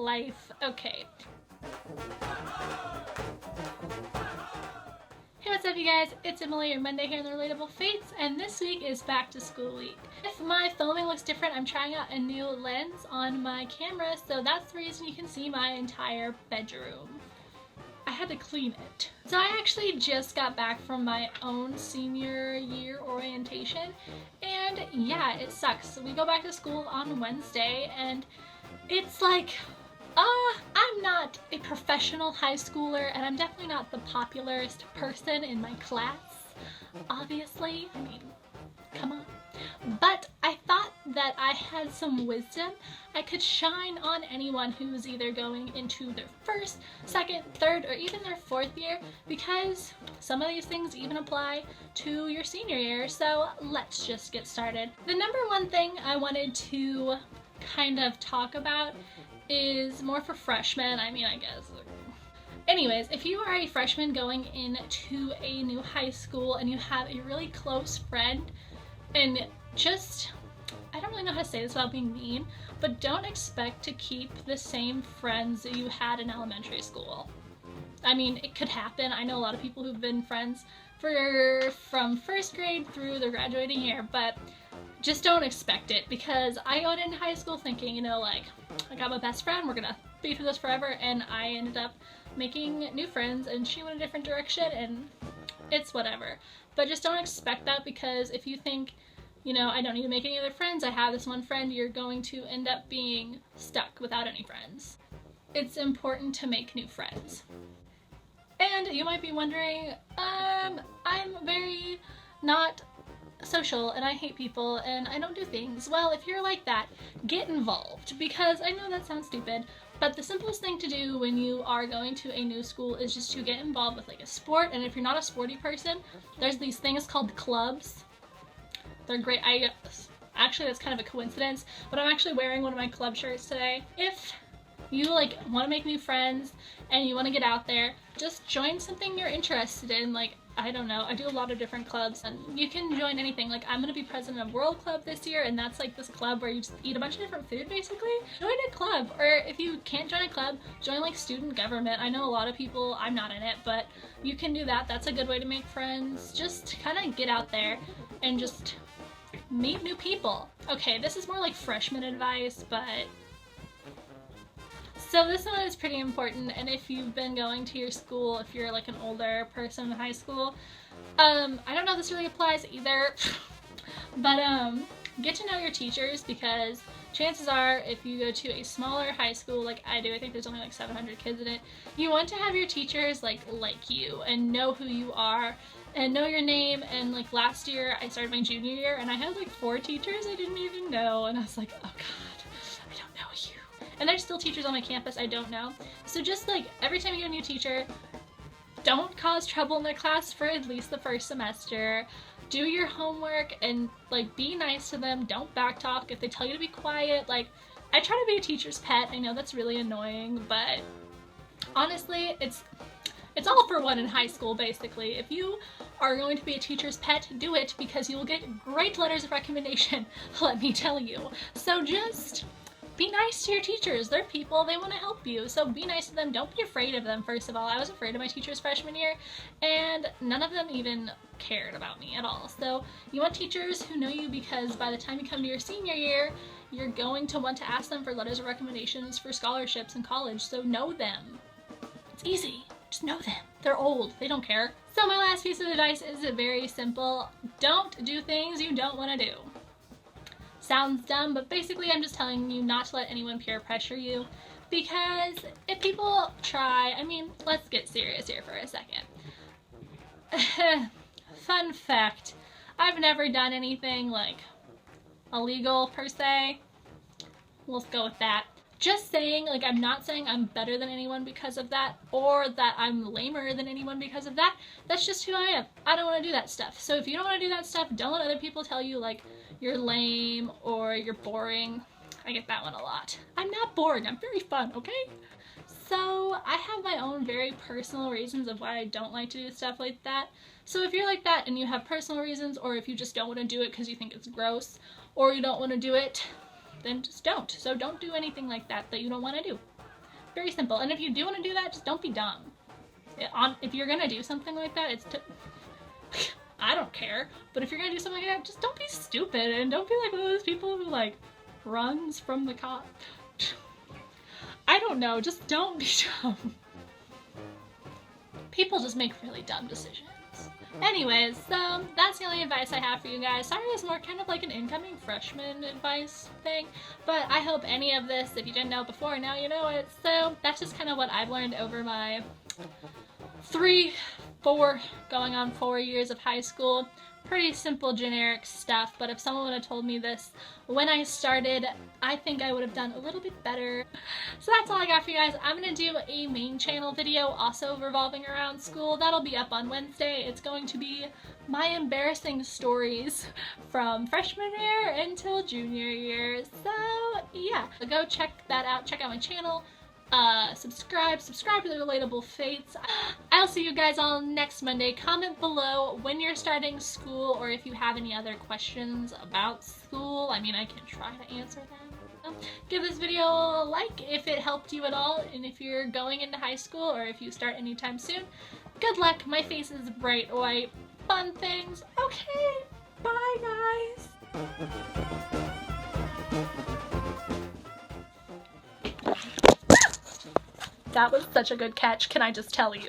life. Okay. Hey, what's up you guys? It's Emily, your Monday here in the Relatable Fates, and this week is back to school week. If my filming looks different, I'm trying out a new lens on my camera, so that's the reason you can see my entire bedroom. I had to clean it. So I actually just got back from my own senior year orientation, and yeah, it sucks. So we go back to school on Wednesday, and it's like, I'm not a professional high schooler, and I'm definitely not the popularest person in my class, obviously. I mean, come on. But I thought that I had some wisdom I could shine on anyone who was either going into their first, second, third, or even their fourth year, because some of these things even apply to your senior year. So let's just get started. The number one thing I wanted to kind of talk about is more for freshmen. I mean, I guess. Anyways, if you are a freshman going into a new high school and you have a really close friend, and just, I don't really know how to say this without being mean, but don't expect to keep the same friends that you had in elementary school. I mean, it could happen. I know a lot of people who've been friends from first grade through their graduating year, but just don't expect it, because I got into high school thinking, you know, like, I got my best friend, we're gonna be through this forever, and I ended up making new friends, and she went a different direction, and it's whatever. But just don't expect that, because if you think, you know, I don't need to make any other friends, I have this one friend, you're going to end up being stuck without any friends. It's important to make new friends. And you might be wondering, I'm very not social and I hate people and I don't do things. Well, if you're like that, get involved, because I know that sounds stupid, but the simplest thing to do when you are going to a new school is just to get involved with like a sport. And if you're not a sporty person, there's these things called clubs. They're great. Actually, that's kind of a coincidence, but I'm actually wearing one of my club shirts today. If you like want to make new friends and you want to get out there, just join something you're interested in. Like, I don't know, I do a lot of different clubs, and you can join anything. Like, I'm gonna be president of World Club this year, and that's like this club where you just eat a bunch of different food, basically. Join a club, or if you can't join a club, join like student government. I know a lot of people, I'm not in it, but you can do that. That's a good way to make friends. Just kind of get out there and just meet new people. Okay, this is more like freshman advice, but so this one is pretty important, and if you've been going to your school, if you're like an older person in high school, I don't know if this really applies either, but get to know your teachers, because chances are if you go to a smaller high school like I do, I think there's only like 700 kids in it, you want to have your teachers like you and know who you are and know your name. And like last year I started my junior year and I had like 4 teachers I didn't even know, and I was like, oh god, I don't know you. And there's still teachers on my campus I don't know. So just like every time you get a new teacher, don't cause trouble in their class for at least the first semester. Do your homework and like be nice to them. Don't backtalk if they tell you to be quiet. Like, I try to be a teacher's pet. I know that's really annoying, but honestly, it's all for one in high school, basically. If you are going to be a teacher's pet, do it, because you will get great letters of recommendation, let me tell you. So just be nice to your teachers. They're people, they want to help you, so be nice to them. Don't be afraid of them, first of all. I was afraid of my teachers freshman year, and none of them even cared about me at all. So you want teachers who know you, because by the time you come to your senior year, you're going to want to ask them for letters of recommendations for scholarships in college, so know them. It's easy. Just know them. They're old. They don't care. So my last piece of advice is very simple. Don't do things you don't want to do. Sounds dumb, but basically I'm just telling you not to let anyone peer pressure you, because if people try, I mean, let's get serious here for a second. Fun fact, I've never done anything like illegal per se. Let's go with that. Just saying, like, I'm not saying I'm better than anyone because of that, or that I'm lamer than anyone because of that. That's just who I am. I don't want to do that stuff. So if you don't want to do that stuff, don't let other people tell you, like, you're lame or you're boring. I get that one a lot. I'm not boring. I'm very fun, okay? So I have my own very personal reasons of why I don't like to do stuff like that. So if you're like that and you have personal reasons, or if you just don't want to do it because you think it's gross, or you don't want to do it, then just don't. So don't do anything like that you don't want to do. Very simple. And if you do want to do that, just don't be dumb. If you're gonna do something like that, I don't care. But if you're gonna do something like that, just don't be stupid and don't be like one of those people who like runs from the cop. I don't know. Just don't be dumb. People just make really dumb decisions. Anyways, so that's the only advice I have for you guys. Sorry, it's more kind of like an incoming freshman advice thing, but I hope any of this, if you didn't know before, now you know it. So that's just kind of what I've learned over my going on 4 years of high school. Pretty simple, generic stuff, but if someone would have told me this when I started, I think I would have done a little bit better. So that's all I got for you guys. I'm going to do a main channel video also revolving around school. That'll be up on Wednesday. It's going to be my embarrassing stories from freshman year until junior year. So yeah, go check that out. Check out my channel. Subscribe to the Relatable Fates. I'll see you guys all next Monday. Comment below when you're starting school or if you have any other questions about school. I mean, I can try to answer them. Give this video a like if it helped you at all, and if you're going into high school or if you start anytime soon, good luck. My face is bright white. Fun things. Okay, bye guys. That was such a good catch, can I just tell you?